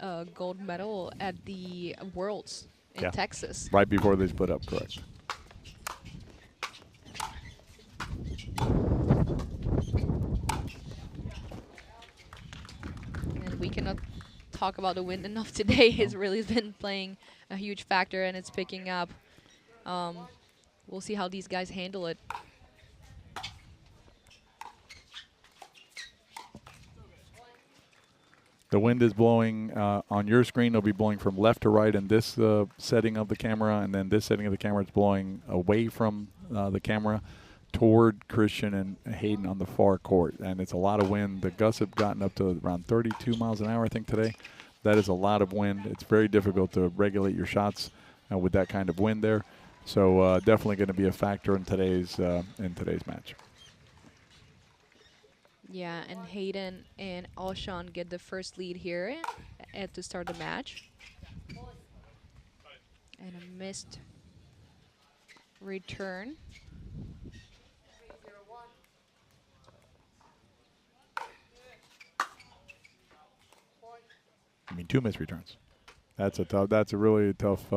a gold medal at the Worlds in Texas. Right before they split up, correct. And we cannot talk about the wind enough today. No. It's really been playing a huge factor, and it's picking up. We'll see how these guys handle it. The wind is blowing on your screen. It'll be blowing from left to right in this setting of the camera, and then this setting of the camera is blowing away from the camera toward Christian and Hayden on the far court. And it's a lot of wind. The gusts have gotten up to around 32 miles an hour, I think, today. That is a lot of wind. It's very difficult to regulate your shots with that kind of wind there. So definitely going to be a factor in today's match. Yeah, and Hayden and Alshon get the first lead here at the start of the match. And a missed return. I mean, 2 missed returns. That's a really tough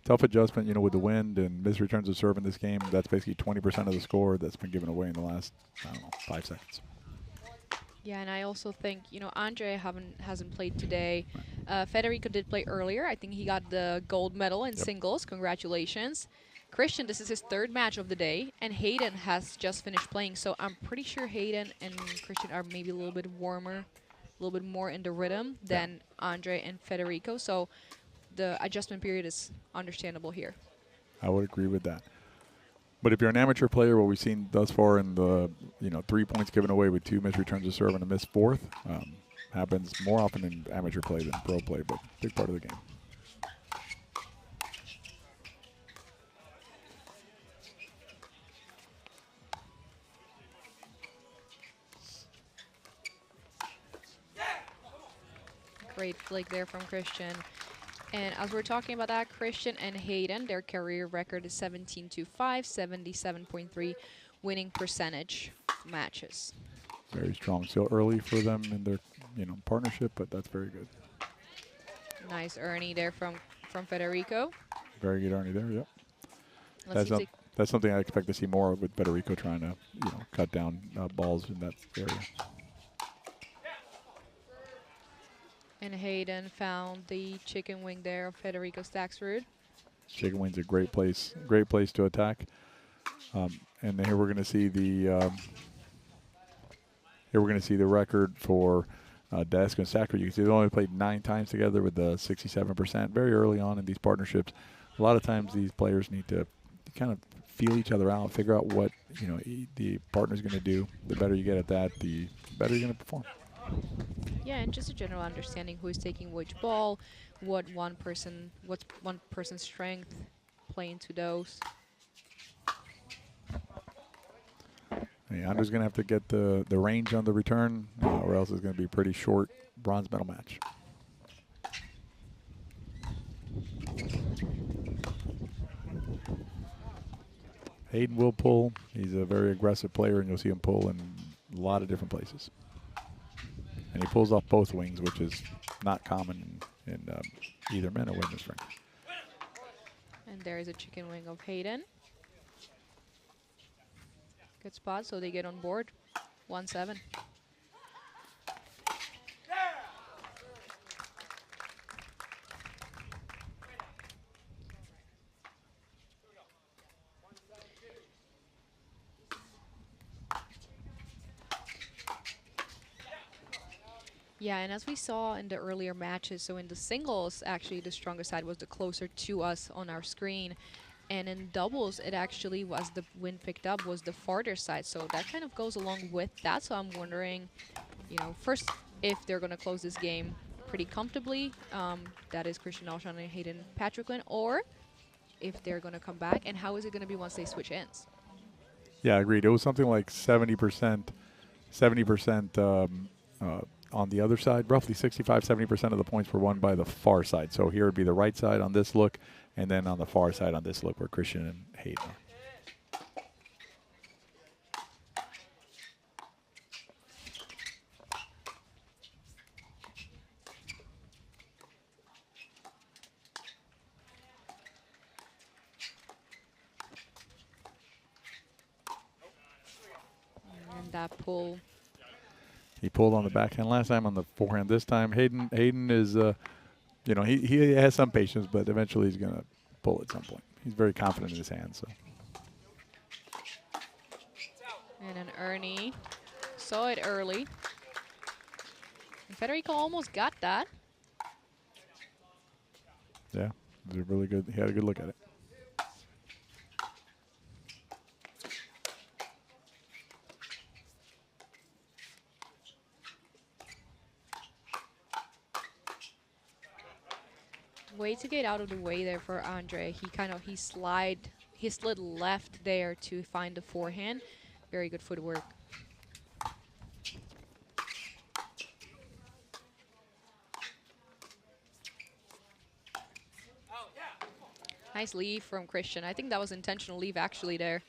adjustment, you know, with the wind and missed returns of serve in this game. That's basically 20% of the score that's been given away in the last, I don't know, 5 seconds. Yeah, and I also think, you know, Andre hasn't played today. Federico did play earlier. I think he got the gold medal in singles. Congratulations. Christian, this is his 3rd match of the day, and Hayden has just finished playing. So I'm pretty sure Hayden and Christian are maybe a little bit warmer, a little bit more in the rhythm than Andre and Federico. So the adjustment period is understandable here. I would agree with that. But if you're an amateur player, what we've seen thus far in the 3 points given away with 2 missed returns of serve and a missed 4th happens more often in amateur play than pro play, but big part of the game. Great flick there from Christian. And as we're talking about that, Christian and Hayden, their career record is 17-5, 77.3 winning percentage matches. Very strong. Still early for them in their partnership, but that's very good. Nice Ernie there from Federico. Very good Ernie there, yep. That's something I expect to see more of with Federico trying to cut down balls in that area. And Hayden found the chicken wing there of Federico Staksrud. Chicken wing's a great place to attack. And here we're going to see the record for Daescu and Staksrud. You can see they only played 9 times together with the 67%. Very early on in these partnerships, a lot of times these players need to kind of feel each other out, figure out what the partner's going to do. The better you get at that, the better you're going to perform. Yeah, and just a general understanding who is taking which ball, what's one person's strength, play into those. Andre's going to have to get the range on the return, or else it's going to be a pretty short bronze medal match. Hayden will pull. He's a very aggressive player, and you'll see him pull in a lot of different places. And he pulls off both wings, which is not common in either men or women's ring. And there is a chicken wing of Hayden. Good spot, so they get on board. 1-7. Yeah, and as we saw in the earlier matches, so in the singles, actually the stronger side was the closer to us on our screen. And in doubles, it actually was the wind picked up was the farther side. So that kind of goes along with that. So I'm wondering, first, if they're going to close this game pretty comfortably, that is Christian Alshon and Hayden Patriquin, or if they're going to come back, and how is it going to be once they switch ends? Yeah, agreed. It was something like 70% on the other side. Roughly 65-70% of the points were won by the far side. So here would be the right side on this look, and then on the far side on this look where Christian and Hayden are. that pull. He pulled on the backhand last time, on the forehand this time. Hayden is, you know, he has some patience, but eventually he's going to pull at some point. He's very confident in his hands. So. And an Ernie saw it early. And Federico almost got that. Yeah, it was a really good. He had a good look at it. Way to get out of the way there for Andre. He slid left there to find the forehand. Very good footwork. Nice leave from Christian. I think that was intentional leave actually there.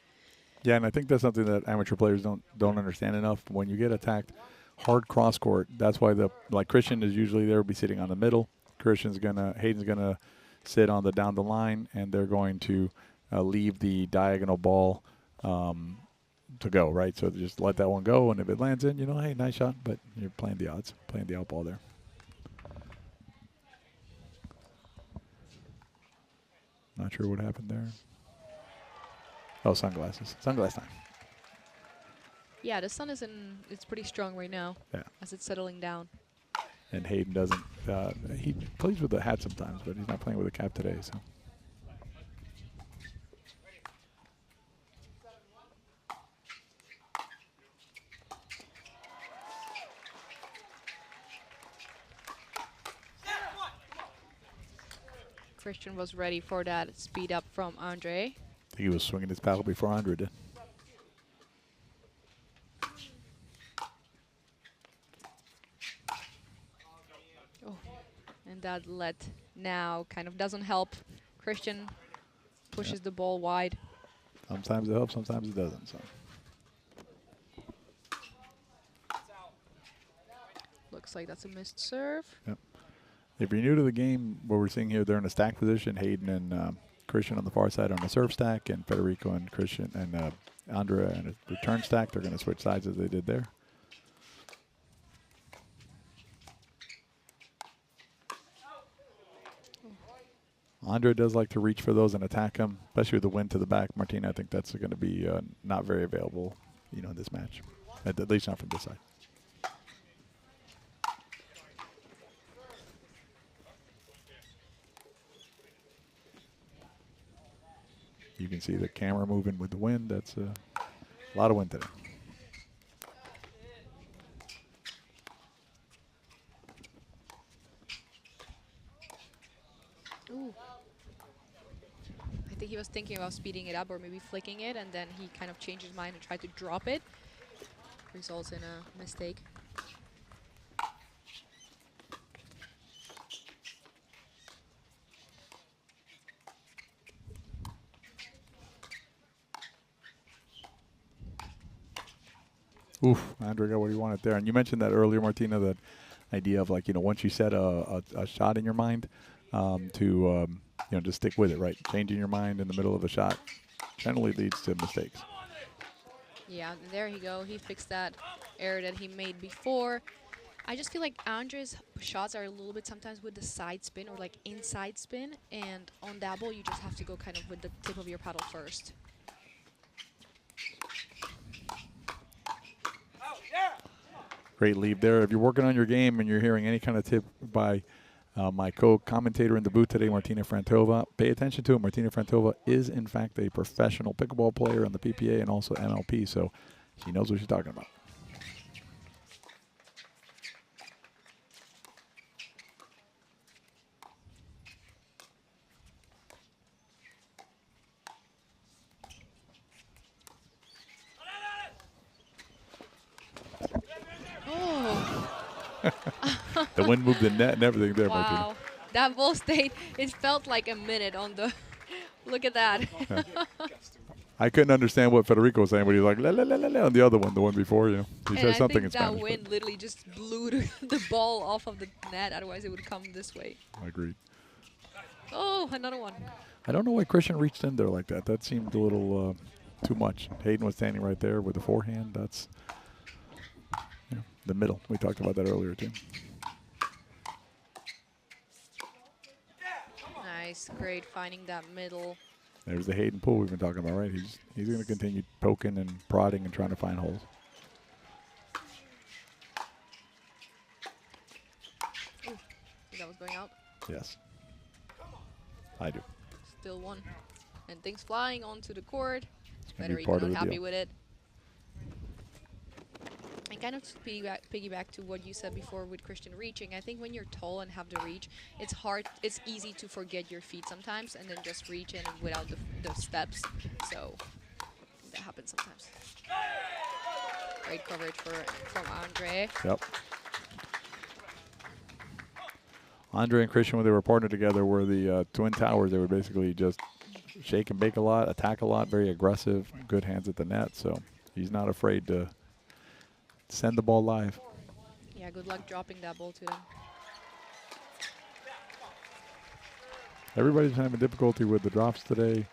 Yeah, and I think that's something that amateur players don't understand enough. When you get attacked hard cross court, that's why like Christian is usually there, be sitting on the middle. Hayden's gonna sit on the down the line, and they're going to leave the diagonal ball to go, right? So just let that one go, and if it lands in, you know, hey, nice shot, but you're playing the odds, playing the out ball there. Not sure what happened there. Oh, sunglasses. Sunglass time. Yeah, the sun it's pretty strong right now. Yeah. As it's settling down. And Hayden doesn't, he plays with the hat sometimes, but he's not playing with a cap today, so. Christian was ready for that speed up from Andre. I think he was swinging his paddle before Andre did. Oh, and that let now kind of doesn't help. Christian pushes the ball wide. Sometimes it helps, sometimes it doesn't. So. Looks like that's a missed serve. Yep. If you're new to the game, what we're seeing here, they're in a stack position. Hayden and Christian on the far side on a serve stack, and Federico and Christian and Andrea in a return stack. They're going to switch sides as they did there. Andrea does like to reach for those and attack them, especially with the wind to the back. Martina, I think that's going to be not very available, you know, in this match, at least not from this side. You can see the camera moving with the wind. That's a lot of wind today. Ooh. I think he was thinking about speeding it up or maybe flicking it, and then he kind of changed his mind and tried to drop it. Results in a mistake. Oof, Andre got what he wanted there. And you mentioned that earlier, Martina, that idea of, like, you know, once you set a shot in your mind, you know, just stick with it, right? Changing your mind in the middle of a shot generally leads to mistakes. Yeah, there you go. He fixed that error that he made before. I just feel like Andre's shots are a little bit sometimes with the side spin or like inside spin, and on that ball you just have to go kind of with the tip of your paddle first. Great lead there. If you're working on your game and you're hearing any kind of tip by my co-commentator in the booth today, Martina Frantova, pay attention to it. Martina Frantova is, in fact, a professional pickleball player on the PPA and also MLP, so she knows what she's talking about. The wind moved the net and everything there, wow. Martina. That ball stayed, it felt like a minute on the, look at that. Yeah. I couldn't understand what Federico was saying, but he was like, la, la, la, la, la, on the other one, the one before, you know. He said something in Spanish. And I think that wind literally just blew the ball off of the net, otherwise it would come this way. I agreed. Oh, another one. I don't know why Christian reached in there like that. That seemed a little too much. Hayden was standing right there with the forehand. That's the middle. We talked about that earlier too. Nice, great finding that middle. There's the Hayden pull we've been talking about, right? He's going to continue poking and prodding and trying to find holes. Ooh, that was going out. Yes, I do. Still one. And things flying onto the court. Gonna be Patriquin part of not the happy deal. with it. And kind of to piggyback to what you said before with Christian reaching, I think when you're tall and have the reach, it's easy to forget your feet sometimes and then just reach in without the steps. So that happens sometimes. Great coverage from Andre. Yep. Andre and Christian, when they were partnered together, were the twin towers. They were basically just shake and bake a lot, attack a lot, very aggressive, good hands at the net. So he's not afraid to send the ball live. Yeah, good luck dropping that ball to them. Everybody's having difficulty with the drops today.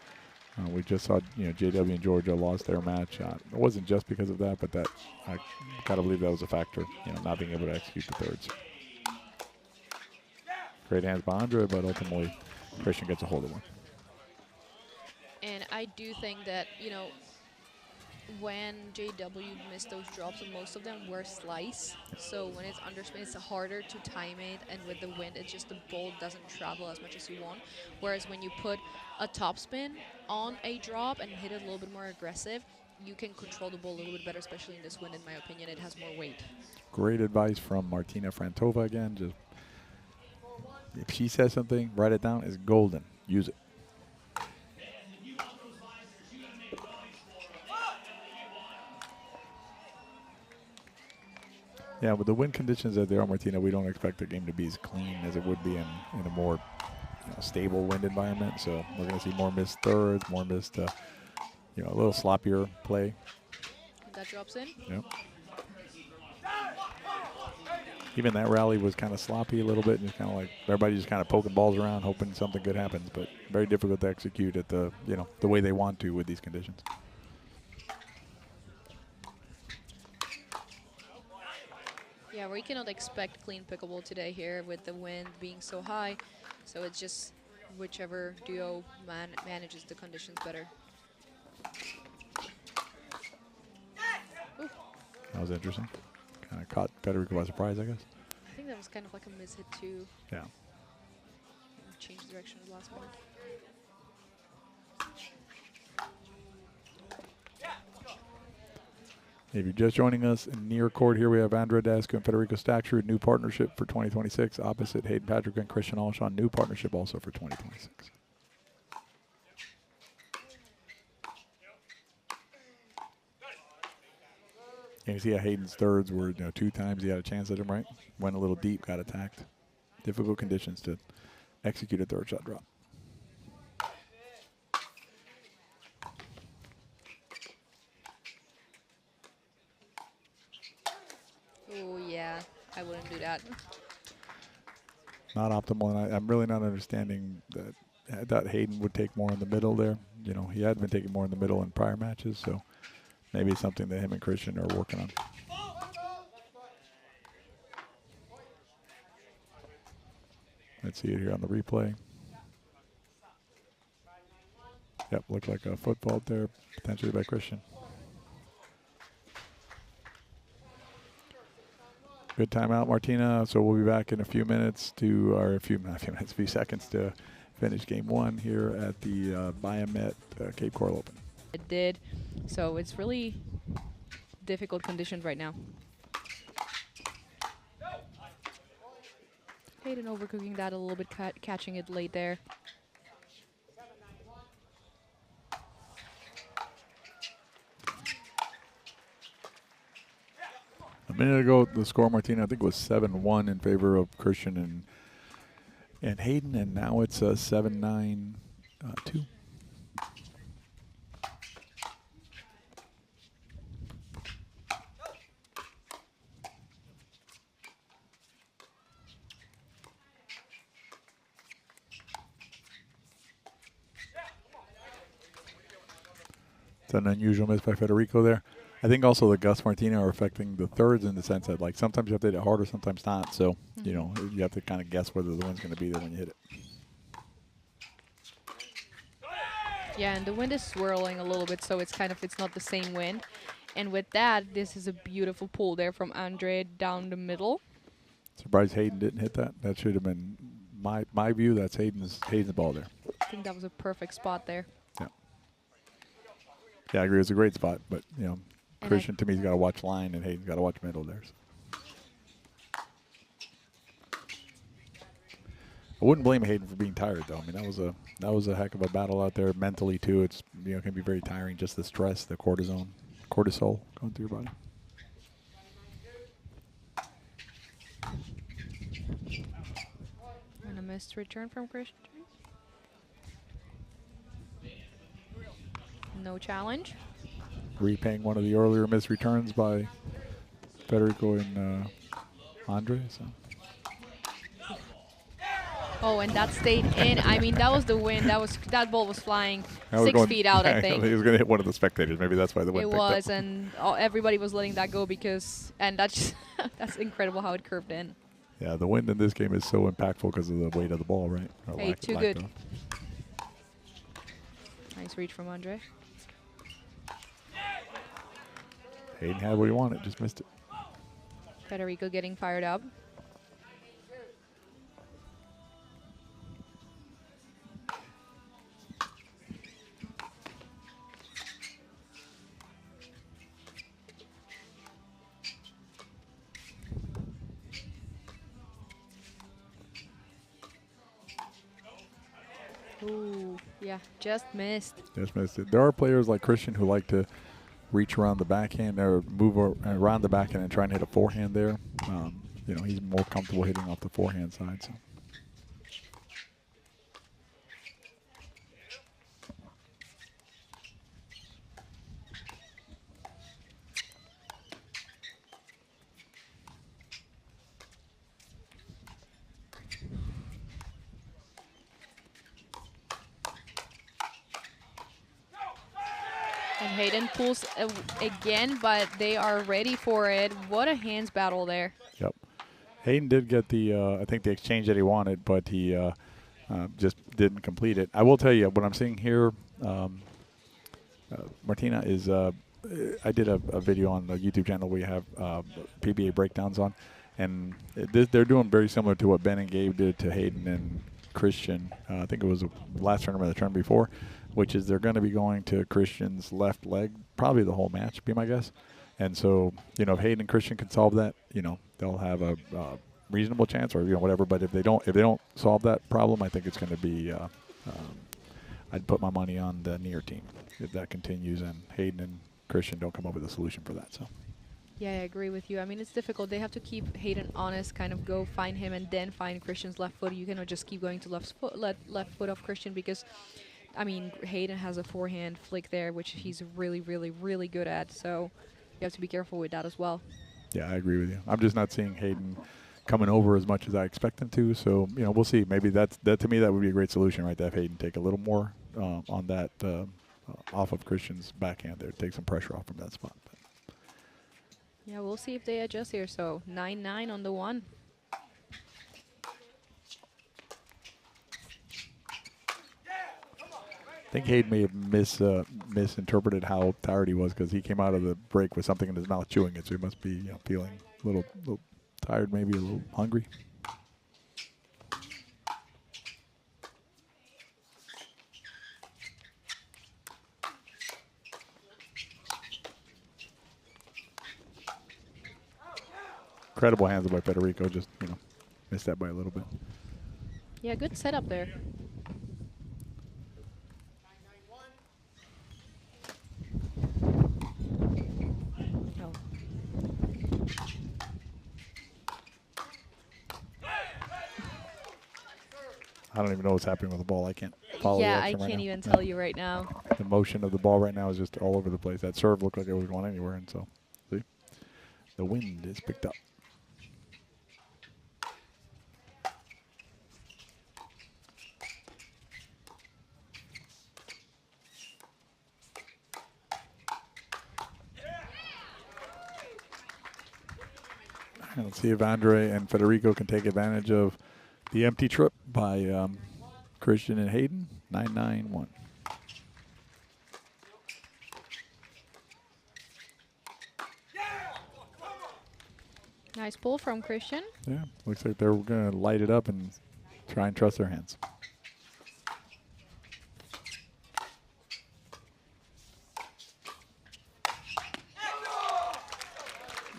We just saw, JW and Georgia lost their match. It wasn't just because of that, but I gotta believe that was a factor. Not being able to execute the thirds. Great hands by Andre, but ultimately Christian gets a hold of one. And I do think that, when JW missed those drops, and most of them were slice. So when it's underspin, it's harder to time it, and with the wind, it's just the ball doesn't travel as much as you want. Whereas when you put a topspin on a drop and hit it a little bit more aggressive, you can control the ball a little bit better, especially in this wind, in my opinion. It has more weight. Great advice from Martina Frantova again. Just if she says something, write it down. It's golden. Use it. Yeah, with the wind conditions that there are, Martina, we don't expect the game to be as clean as it would be in a more stable wind environment. So we're going to see more missed thirds, more missed, a little sloppier play. That drops in. Yep. Even that rally was kind of sloppy a little bit, and it's kind of like everybody just kind of poking balls around, hoping something good happens. But very difficult to execute at the the way they want to with these conditions. Yeah, we cannot expect clean pickleball today here with the wind being so high. So it's just whichever duo manages the conditions better. Ooh. That was interesting. Kind of caught Patriquin by surprise, I guess. I think that was kind of like a miss-hit too. Yeah. Changed direction at the last minute. If you're just joining us in near court here, we have Andre Daescu and Federico Staksrud, new partnership for 2026. Opposite Hayden Patriquin and Christian Alshon, new partnership also for 2026. And you see how Hayden's thirds were 2 times he had a chance at him, right? Went a little deep, got attacked. Difficult conditions to execute a third shot drop. Oh, yeah. I wouldn't do that. Not optimal, and I'm really not understanding that. I thought Hayden would take more in the middle there. He had been taking more in the middle in prior matches, so maybe it's something that him and Christian are working on. Let's see it here on the replay. Yep, looked like a foot fault there, potentially by Christian. Good timeout, Martina. So we'll be back in a few minutes a few seconds to finish game 1 here at the Biomet Cape Coral Open. It did. So it's really difficult conditions right now. Hayden overcooking that a little bit, catching it late there. A minute ago, the score, Martina, I think was 7-1 in favor of Christian and Hayden, and now it's 7-9-2. It's an unusual miss by Federico there. I think also the Gus Martina are affecting the thirds in the sense that like sometimes you have to hit it harder, sometimes not. So you know you have to kind of guess whether the wind's going to be there when you hit it. Yeah, and the wind is swirling a little bit, so it's not the same wind. And with that, this is a beautiful pull there from Andre down the middle. Surprised Hayden didn't hit that. That should have been my view. That's Hayden's ball there. I think that was a perfect spot there. Yeah. Yeah, I agree. It's a great spot, but you know, And Christian to me's got to watch line, and Hayden's got to watch middle there. So. I wouldn't blame Hayden for being tired, though. I mean, that was a heck of a battle out there mentally too. It's can be very tiring. Just the stress, the cortisol going through your body. And a missed return from Christian. No challenge. Repaying one of the earlier missed returns by Federico and Andre. So. Oh, and that stayed in. I mean, that was the wind. That ball was flying 6 going, feet out, yeah, I think. He was going to hit one of the spectators. Maybe that's why the wind It picked was, up. and everybody was letting that go because, and that's that's incredible how it curved in. Yeah, the wind in this game is so impactful because of the weight of the ball, right? Or Hey, too lack good. of. Nice reach from Andre. Hayden had what he wanted, just missed it. Federico getting fired up. Ooh, yeah, just missed. Just missed it. There are players like Christian who like to reach around the backhand or move around the backhand and try and hit a forehand there. He's more comfortable hitting off the forehand side. So. And Hayden pulls again, but they are ready for it. What a hands battle there. Yep. Hayden did get I think the exchange that he wanted, but he just didn't complete it. I will tell you, what I'm seeing here, Martina, is I did a video on the YouTube channel we have PBA breakdowns on, and they're doing very similar to what Ben and Gabe did to Hayden and Christian. I think it was the last tournament, the tournament before, which is they're going to be going to Christian's left leg probably the whole match, be my guess. And so, if Hayden and Christian can solve that, they'll have a reasonable chance, or whatever. But if they don't solve that problem, I think it's going to be. I'd put my money on the near team if that continues, and Hayden and Christian don't come up with a solution for that. So. Yeah, I agree with you. I mean, it's difficult. They have to keep Hayden honest, kind of go find him and then find Christian's left foot. You cannot just keep going to left foot of Christian because, I mean, Hayden has a forehand flick there, which he's really, really, really good at. So you have to be careful with that as well. Yeah, I agree with you. I'm just not seeing Hayden coming over as much as I expect him to. So, we'll see. Maybe that to me, that would be a great solution, right? To have Hayden take a little more on that off of Christian's backhand there. Take some pressure off from that spot. But. Yeah, we'll see if they adjust here. So 9-9 on the one. I think Hayden may have misinterpreted how tired he was because he came out of the break with something in his mouth chewing it. So he must be feeling a little tired, maybe a little hungry. Incredible hands by Federico, just missed that by a little bit. Yeah, good setup there. Oh. I don't even know what's happening with the ball. I can't follow. Yeah, the I action can't right even now. tell you right now. The motion of the ball right now is just all over the place. That serve looked like it was going anywhere, and so see, the wind is picked up. And let's see if Andre and Federico can take advantage of the empty trip by Christian and Hayden. 9-9-1. Nice pull from Christian. Yeah, looks like they're going to light it up and try and trust their hands.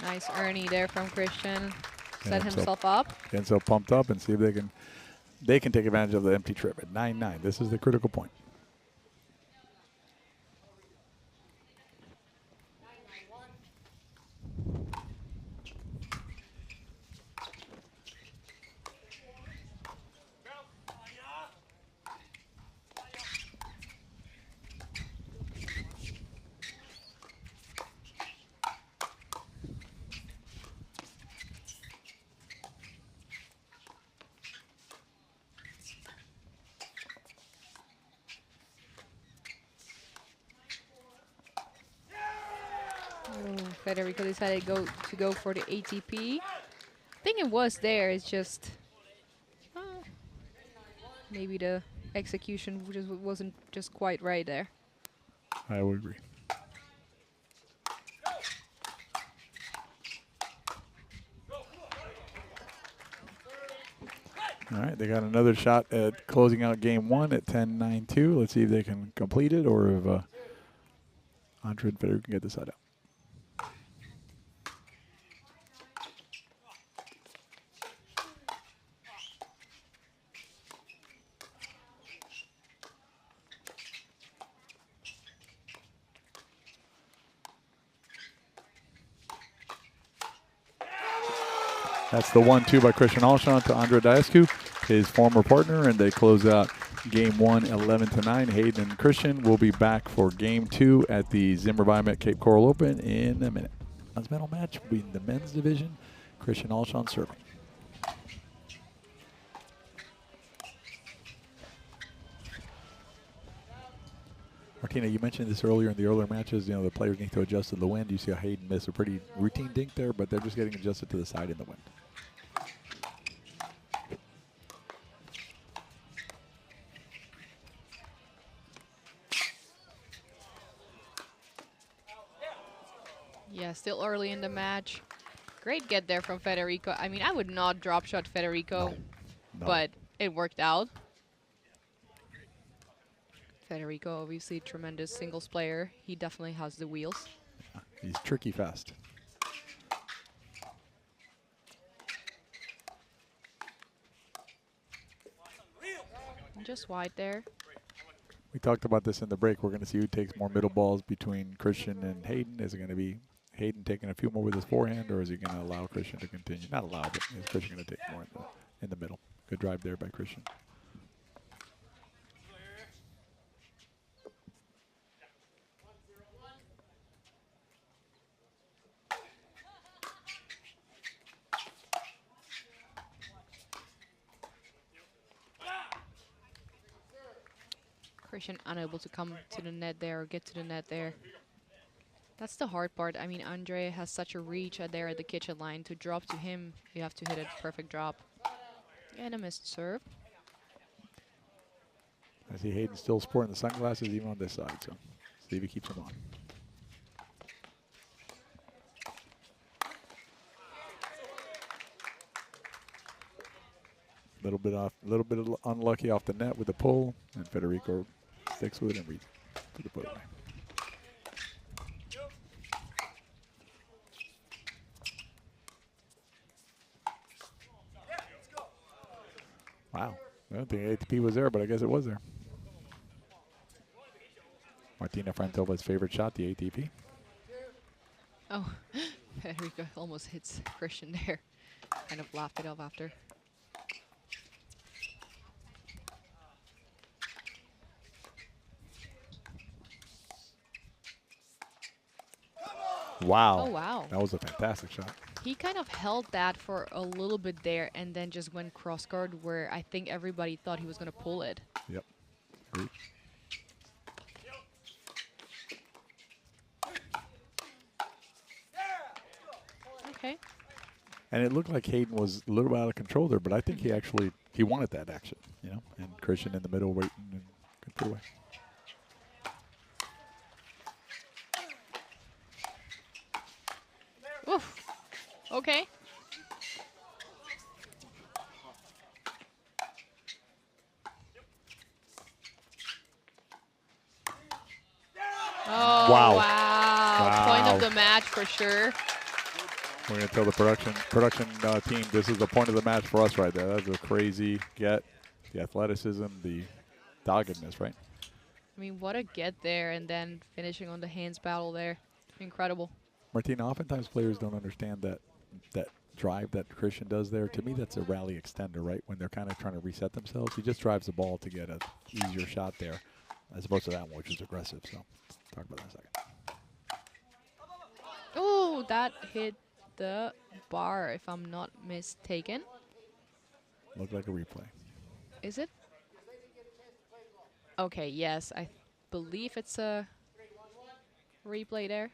Nice Ernie there from Christian. Set himself up. Getting so pumped up and see if they can take advantage of the empty trip at 9-9. This is the critical point. Federico decided to go for the ATP. I think it was there. It's just maybe the execution just wasn't just quite right there. I would agree. All right, they got another shot at closing out game one at 10-9-2. Let's see if they can complete it or if Andre and Federico can get this side out. That's the 1-2 by Christian Alshon to Andre Daescu, his former partner, and they close out game one 11-9. Hayden and Christian will be back for game two at the Zimmer Biomet Cape Coral Open in a minute. Bronze medal match in the men's division. Christian Alshon serving. Martina, you mentioned this earlier in the earlier matches. You know, the players need to adjust to the wind. You see how Hayden missed a pretty routine dink there, but they're just getting adjusted to the side in the wind. Yeah, still early in the match. Great get there from Federico. I mean, I would not drop shot Federico, No. but it worked out. Federico, obviously tremendous singles player. He definitely has the wheels. He's tricky fast. Just wide there. We talked about this in the break. We're going to see who takes more middle balls between Christian and Hayden. Is it going to be Hayden taking a few more with his forehand, or is he going to allow Christian to continue? Not allow, but is Christian going to take more in the middle? Good drive there by Christian. Christian unable to come to the net there or get to the net there. That's the hard part. I mean, Andre has such a reach there at the kitchen line. To drop to him, you have to hit a perfect drop. And a missed serve. I see Hayden still sporting the sunglasses even on this side, so see if he keeps them on. Little bit unlucky off the net with the pull, and Federico sticks with it and reads to the put away. Wow, I don't think ATP was there, but I guess it was there. Martina Frantova's favorite shot, the ATP. Oh, Federico almost hits Christian there. Kind of laughed it off after. Wow. Oh, wow. That was a fantastic shot. He kind of held that for a little bit there and then just went cross guard where I think everybody thought he was going to pull it. Yep. Great. Okay. And it looked like Hayden was a little bit out of control there, but I think he wanted that action, you know. And Christian in the middle waiting and good put away. Oof. Okay. Oh, wow. Point of the match for sure. We're going to tell the production team this is the point of the match for us right there. That's a crazy get. The athleticism, the doggedness, right? I mean, what a get there, and then finishing on the hands battle there. Incredible. Martina, oftentimes players don't understand that drive that Christian does there. To me, that's a rally extender, right? When they're kind of trying to reset themselves. He just drives the ball to get an easier shot there, as opposed to that one, which is aggressive. So, talk about that in a second. Oh, that hit the bar, if I'm not mistaken. Looked like a replay. Is it? Okay, yes. I believe it's a replay there.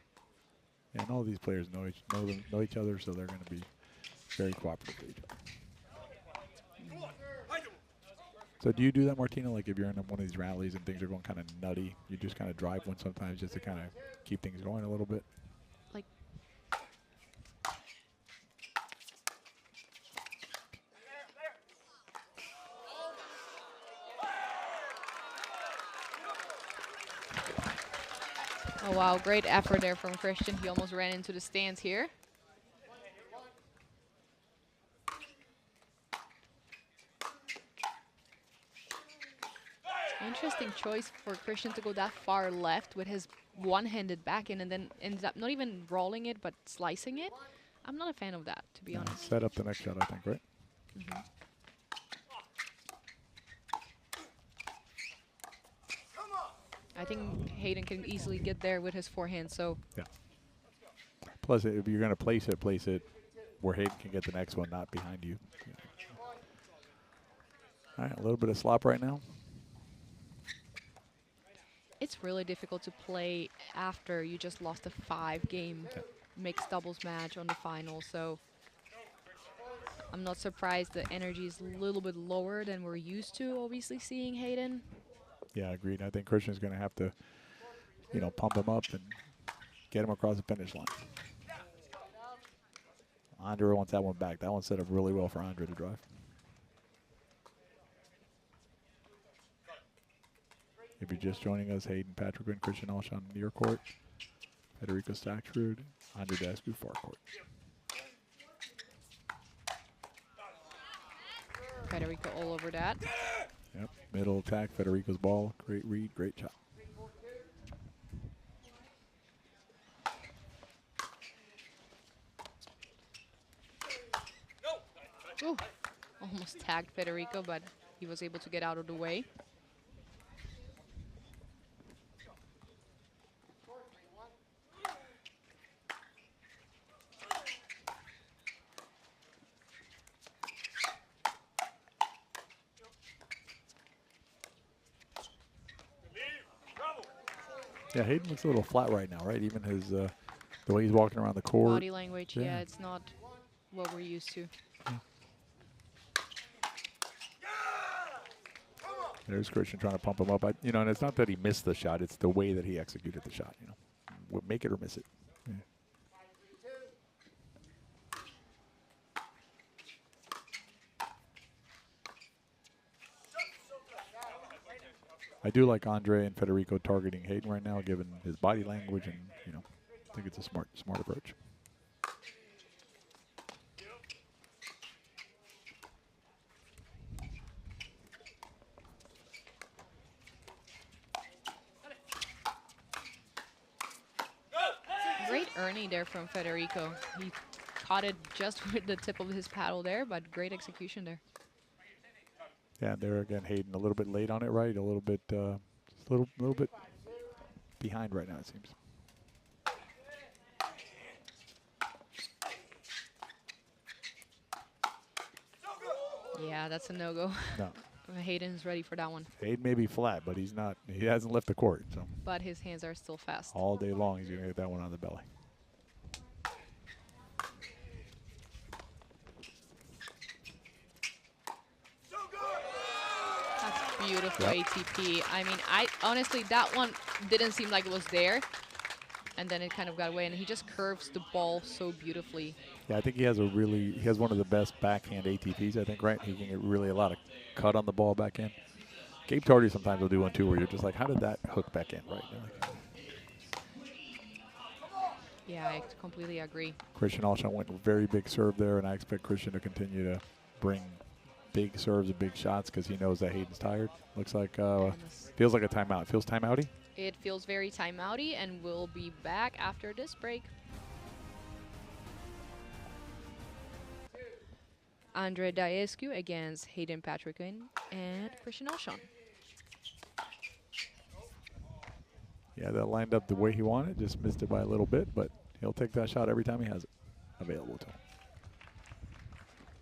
Yeah, and all these players know each other, so they're going to be very cooperative with each other. So do you do that, Martina? Like if you're in one of these rallies and things are going kind of nutty, you just kind of drive one sometimes just to kind of keep things going a little bit? Like, oh, wow. Great effort there from Christian. He almost ran into the stands here. Interesting choice for Christian to go that far left with his one-handed backhand and then ends up not even rolling it but slicing it. I'm not a fan of that, to be honest. Set up the next shot, I think, right? Mm-hmm. I think Hayden can easily get there with his forehand, so. Yeah. Plus, if you're going to place it where Hayden can get the next one, not behind you. Yeah. All right, a little bit of slop right now. It's really difficult to play after you just lost a 5-game mixed doubles match on the final, so I'm not surprised the energy is a little bit lower than we're used to, obviously, seeing Hayden. Yeah, agreed. I think Christian's going to have to, you know, pump him up and get him across the finish line. Andre wants that one back. That one set up really well for Andre to drive. If you're just joining us, Hayden Patriquin, Christian Alshon near court, Federico Staksrud, Andre Daescu far court. Federico all over that. Yep, middle attack, Federico's ball. Great read, great shot. Ooh, almost tagged Federico, but he was able to get out of the way. Yeah, Hayden looks a little flat right now, right? Even his the way he's walking around the court. Body language, yeah, it's not what we're used to. Yeah. There's Christian trying to pump him up. You know, and it's not that he missed the shot; it's the way that he executed the shot. You know, make it or miss it. Yeah. I do like Andre and Federico targeting Hayden right now, given his body language, and you know, I think it's a smart approach. Great earning there from Federico. He caught it just with the tip of his paddle there, but great execution there. Yeah, there again, Hayden a little bit late on it, right? A little bit, just a little bit behind right now, it seems. Yeah, that's a no-go. No. Hayden's ready for that one. Hayden may be flat, but he's not. He hasn't left the court, so. But his hands are still fast. All day long, he's gonna get that one on the belly. Beautiful Yep. ATP. I mean, honestly, that one didn't seem like it was there. And then it kind of got away, and he just curves the ball so beautifully. Yeah, I think he has one of the best backhand ATPs, I think, right? He can get really a lot of cut on the ball back in. Gabe Tardy sometimes will do one too where you're just like, how did that hook back in, right? You're like, Yeah, I completely agree. Christian Alshon went very big serve there, and I expect Christian to continue to bring big serves and big shots because he knows that Hayden's tired. Looks like, feels like a timeout. Feels timeouty? It feels very timeouty, and we'll be back after this break. Andre Daescu against Hayden Patriquin and Christian Alshon. Yeah, that lined up the way he wanted. Just missed it by a little bit, but he'll take that shot every time he has it available to him.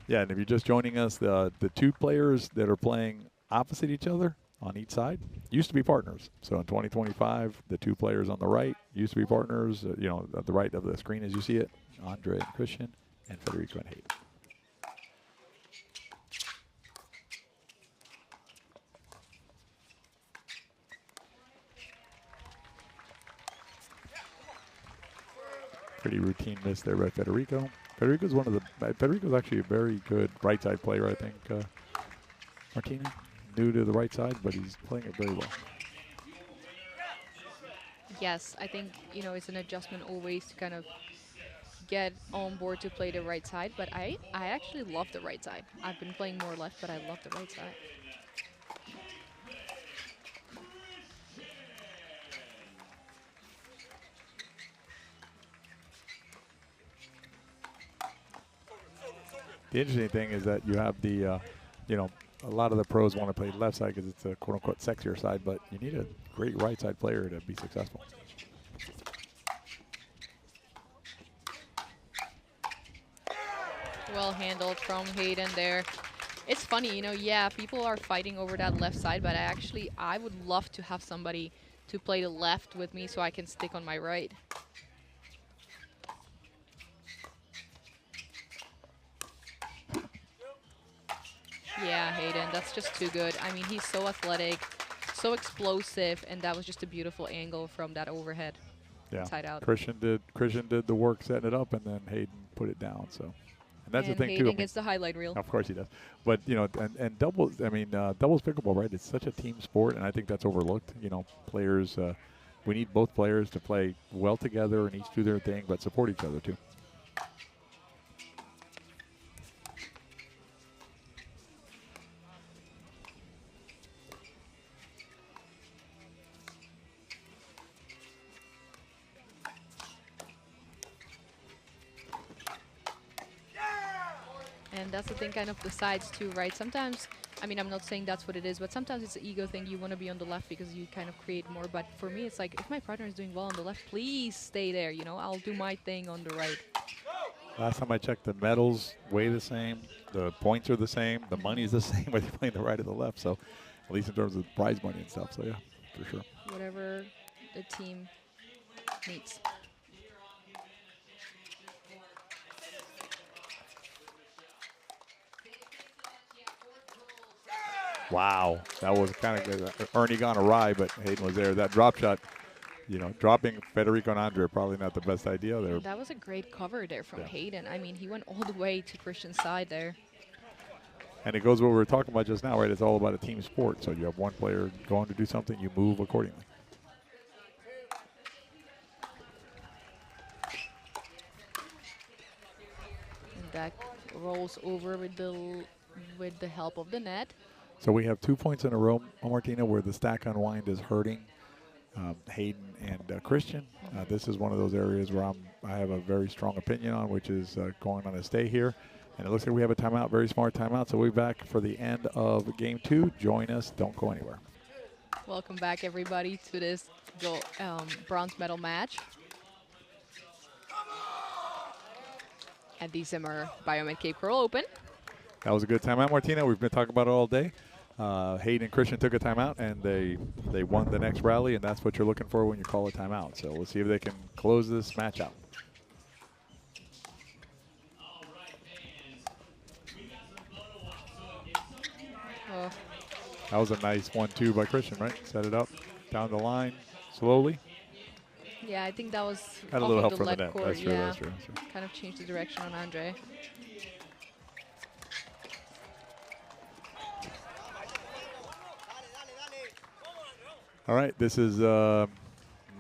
Yeah, and if you're just joining us, the two players that are playing opposite each other on each side used to be partners. So in 2025, the two players on the right used to be partners, at the right of the screen as you see it, Andre and Christian, and Federico and Hayden. Pretty routine miss there by Federico. Federico's actually a very good right side player, I think. Martina, new to the right side, but he's playing it very well. Yes, I think, it's an adjustment always to kind of get on board to play the right side, but I actually love the right side. I've been playing more left, but I love the right side. The interesting thing is that you have the, a lot of the pros want to play left side because it's a quote-unquote sexier side, but you need a great right side player to be successful. Well handled from Hayden there. It's funny, yeah, people are fighting over that left side, but I would love to have somebody to play the left with me so I can stick on my right. Yeah, Hayden, that's just too good. I mean, he's so athletic, so explosive, and that was just a beautiful angle from that overhead. Yeah, Inside out. Christian did the work setting it up, and then Hayden put it down. So, and that's and the thing Hayden too. gets the highlight reel. Of course he does, but and doubles. I mean, doubles pickleball, right? It's such a team sport, and I think that's overlooked. Players. We need both players to play well together and each do their thing, but support each other too. And that's the thing kind of decides too, right? Sometimes, I mean, I'm not saying that's what it is, but sometimes it's an ego thing. You want to be on the left because you kind of create more. But for me, it's like, if my partner is doing well on the left, please stay there. I'll do my thing on the right. Last time I checked, the medals weigh the same, the points are the same, the money is the same whether you're playing the right or the left. So, at least in terms of prize money and stuff. So yeah, for sure. Whatever the team needs. Wow, that was kind of good. Ernie gone awry, but Hayden was there. That drop shot, dropping Federico and Andre, probably not the best idea there. That was a great cover there from Yeah. Hayden. I mean, he went all the way to Christian's side there. And it goes what we were talking about just now, right? It's all about a team sport. So you have one player going to do something, you move accordingly. And that rolls over with the help of the net. So we have 2 points in a row, Martina, where the stack unwind is hurting Hayden and Christian. This is one of those areas where I have a very strong opinion on, which is going on a stay here. And it looks like we have a timeout, very smart timeout. So we'll be back for the end of game 2. Join us. Don't go anywhere. Welcome back, everybody, to this bronze medal match at the Zimmer Biomet Cape Coral Open. That was a good timeout, Martina. We've been talking about it all day. Hayden and Christian took a timeout, and they won the next rally, and that's what you're looking for when you call a timeout. So we'll see if they can close this match out. Oh, That was a nice 1-2 by Christian, right? Set it up, down the line, slowly. Yeah, I think that was Had a off little of help the from the lead net. court. That's true, Yeah, that's true, that's true. kind of changed the direction on Andre. All right, this is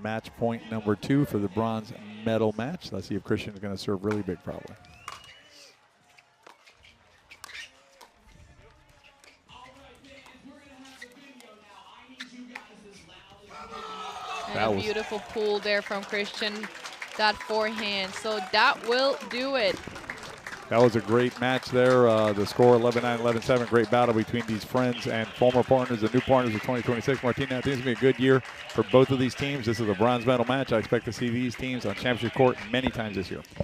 match point number 2 for the bronze medal match. Let's see if Christian is going to serve really big, probably. And a beautiful pull there from Christian. That forehand. So that will do it. That was a great match there. The score 11-9, 11-7. Great battle between these friends and former partners and new partners of 2026. Martina, I think it's going to be a good year for both of these teams. This is a bronze medal match. I expect to see these teams on championship court many times this year.